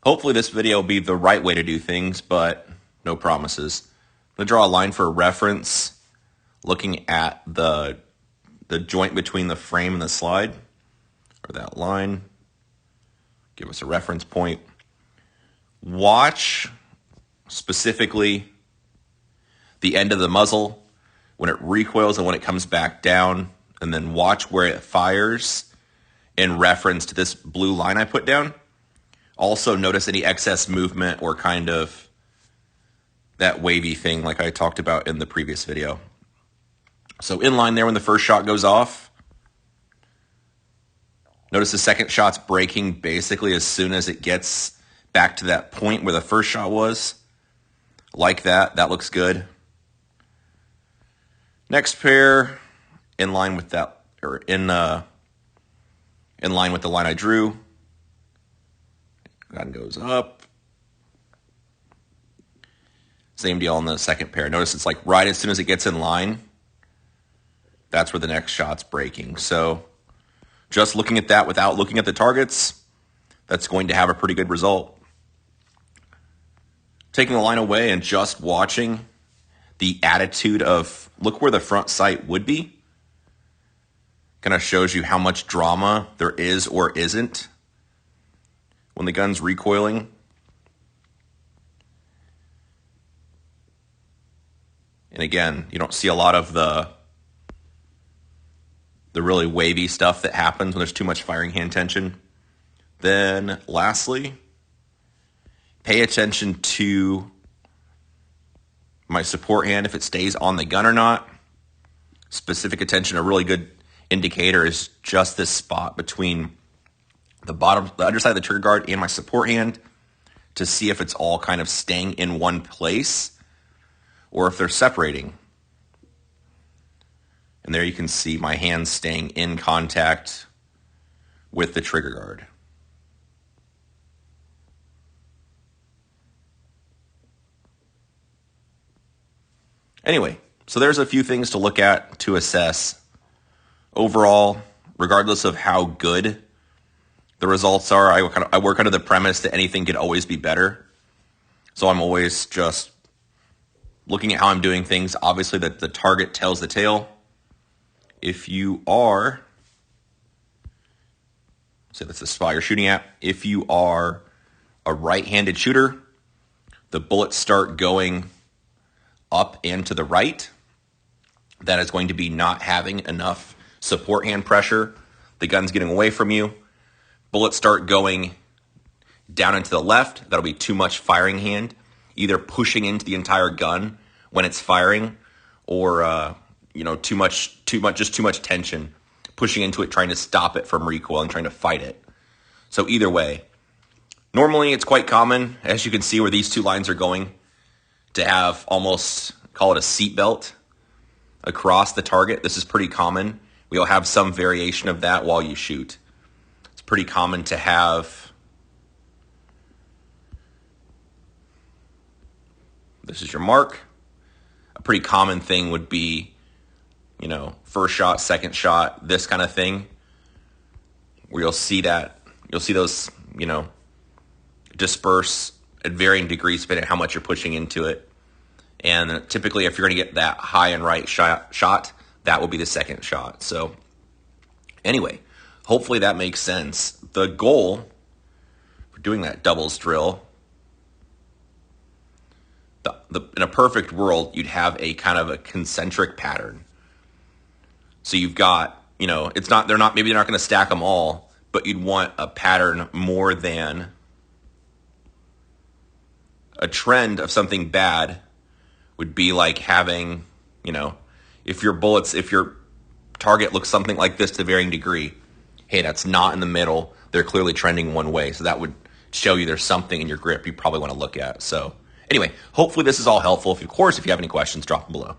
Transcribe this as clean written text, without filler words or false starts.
Hopefully this video will be the right way to do things, but no promises. I'm going to draw a line for reference, looking at the joint between the frame and the slide, or that line. Give us a reference point. Watch specifically the end of the muzzle when it recoils and when it comes back down, and then watch where it fires in reference to this blue line I put down. Also notice any excess movement or kind of that wavy thing like I talked about in the previous video. So in line there when the first shot goes off, notice the second shot's breaking basically as soon as it gets back to that point where the first shot was. Like that. That looks good. Next pair, in line with that, or in line with the line I drew. Gun goes up. Same deal on the second pair. Notice it's like right as soon as it gets in line, that's where the next shot's breaking. So just looking at that without looking at the targets, that's going to have a pretty good result. Taking the line away and just watching the attitude of look where the front sight would be kind of shows you how much drama there is or isn't when the gun's recoiling. And again, you don't see a lot of the really wavy stuff that happens when there's too much firing hand tension. Then lastly, pay attention to my support hand, if it stays on the gun or not. Specific attention, a really good indicator is just this spot between the underside of the trigger guard and my support hand to see if it's all kind of staying in one place or if they're separating. And there you can see my hand staying in contact with the trigger guard. Anyway, so there's a few things to look at to assess. Overall, regardless of how good the results are, I work under the premise that anything could always be better. So I'm always just looking at how I'm doing things. Obviously, that the target tells the tale. If you are, say that's the spot you're shooting at, if you are a right-handed shooter, the bullets start going up and to the right. That is going to be not having enough support hand pressure. The gun's getting away from you. Bullets start going down and to the left. That'll be too much firing hand, either pushing into the entire gun when it's firing, or too much tension, pushing into it, trying to stop it from recoil and trying to fight it. So either way, normally it's quite common, as you can see where these two lines are going, to have almost, call it a seat belt across the target. This is pretty common. We'll have some variation of that while you shoot. It's pretty common to have, this is your mark. A pretty common thing would be, first shot, second shot, this kind of thing, where you'll see those, disperse at varying degrees depending on how much you're pushing into it. And typically, if you're going to get that high and right shot, that will be the second shot. So anyway, hopefully that makes sense. The goal for doing that doubles drill, in a perfect world, you'd have a kind of a concentric pattern. So you've got, maybe they're not going to stack them all, but you'd want a pattern more than a trend of something bad would be like having, if your target looks something like this to varying degree, hey, that's not in the middle. They're clearly trending one way. So that would show you there's something in your grip you probably want to look at. So anyway, hopefully this is all helpful. Of course, if you have any questions, drop them below.